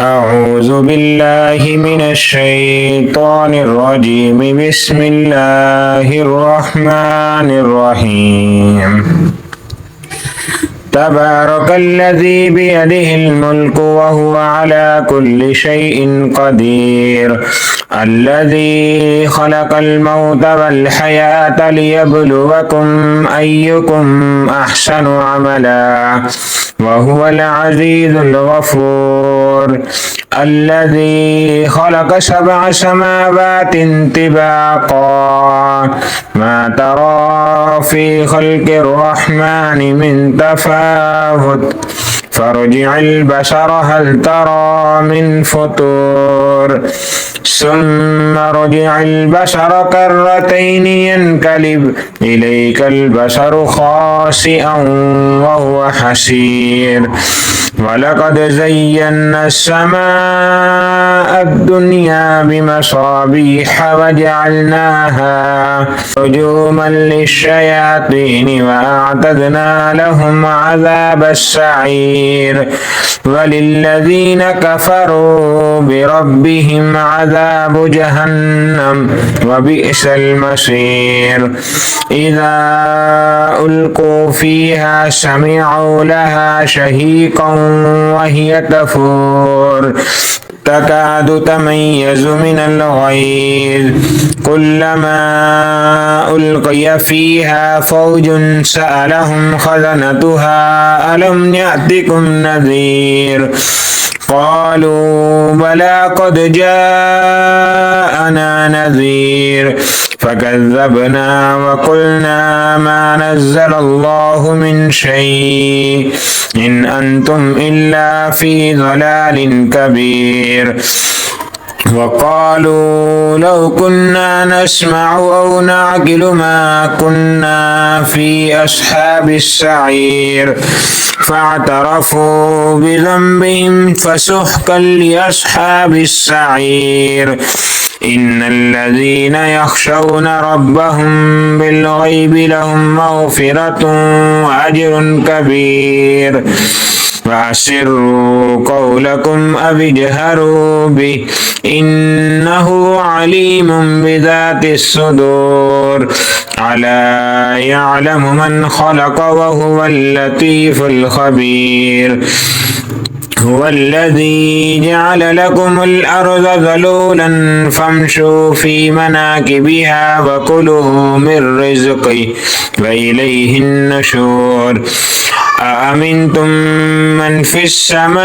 أعوذ بالله من الشيطان الرجيم. بسم الله الرحمن الرحيم. تبارك الذي بيده الملك وهو على كل شيء قدير. الذي خلق الموت والحياة ليبلوكم أيكم أحسن عملا وهو العزيز الغفور. الذي خلق 7 سماوات طباقا ما ترى في خلق الرحمن من تفاوت فارجع البصر هل ترى من فطور ثم ارجع البصر كرتين ينقلب إليك البصر خاسئا وهو حسير. ولقد زينا السماء الدنيا بمصابيح وجعلناها رجوما للشياطين وأعتدنا لهم عذاب السعير. وللذين كفروا بربهم عذاب جهنم وبئس المصير. إذا ألقوا فيها سمعوا لها شهيقا وهي تفور تكاد تميز من الغيظ كلما ألقي فيها فوج سألهم خزنتها ألم يأتكم نذير قالوا بلى قد جاءنا نذير فكذبنا وقلنا ما نزل الله من شيء إن أنتم إلا في ضلال كبير. وقالوا لو كنا نسمع أو نعقل ما كنا في أصحاب السعير فاعترفوا بذنبهم فسحقا لأصحاب السعير. إن الذين يخشون ربهم بالغيب لهم مغفرة وأجر كبير. فأسروا قولكم أو اجهروا به إنه عليم بذات الصدور. ألا يعلم من خلق وهو اللطيف الخبير. هو الذي جعل لكم الأرض ذلولا فامشوا في مناكبها وكلوا من رزقه وإليه النشور. أأمنتم من في السماء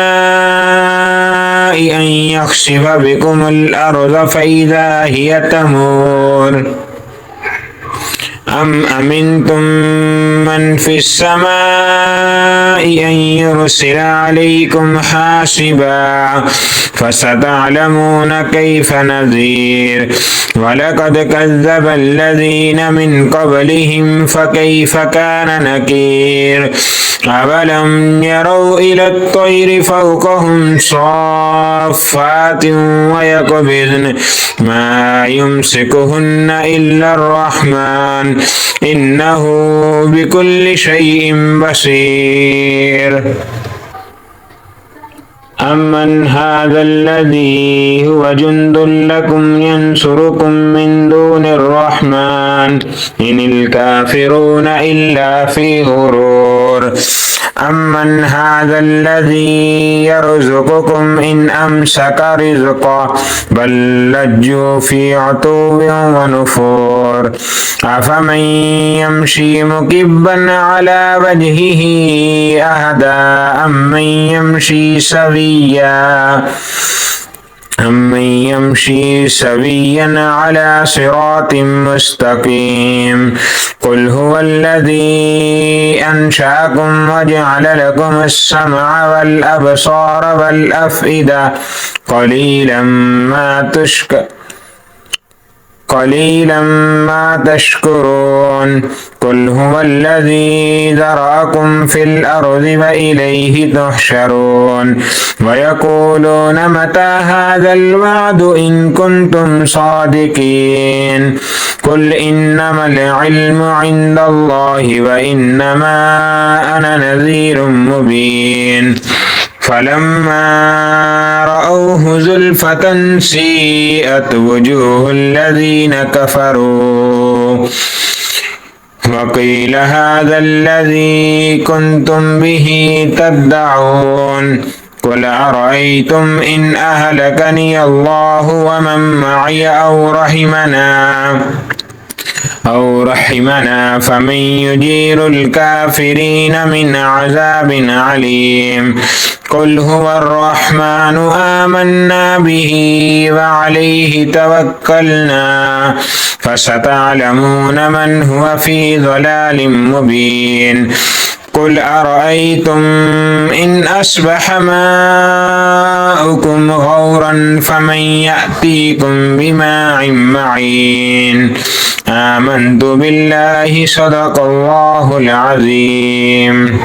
أن يخسف بكم الأرض فإذا هي تمور أم أمنتم من في السماء أن يرسل عليكم حاسبا فستعلمون كيف نذير. ولقد كذب الذين من قبلهم فكيف كان نكير. أولم يروا إلى الطير فوقهم صافات ويقبضن ما يمسكهن إلا الرحمن إنه بكل شيء بصير. أمن هذا الذي هو جند لكم ينصركم من دون الرحمن إن الكافرون إلا في غرور. أمن هذا الذي يرزقكم إن أمسك رزقه بل لجوا في عتو ونفور. أفمن يمشي مكبا على وجهه أهدى أمن يمشي سويا على صراط مستقيم. قل هو الذي أنشأكم وجعل لكم السمع والأبصار والأفئدة قليلا ما تشكرون. قل هو الذي ذرأكم في الأرض وإليه تحشرون. ويقولون متى هذا الوعد إن كنتم صادقين. قل إنما العلم عند الله وإنما أنا نذير مبين. فلما رأوا زلفة سيئت وجوه الذين كفروا وقيل هذا الذي كنتم به تدعون قل أرأيتم إن أهلكني الله ومن معي أو رحمنا فمن يجير الكافرين من عذاب عليم قل هو الرحمن آمنا به وعليه توكلنا فستعلمون من هو في ضلال مبين قل أرأيتم إن أصبح ماؤكم غورا فمن يأتيكم بماء معين آمنت بالله صدق الله العظيم.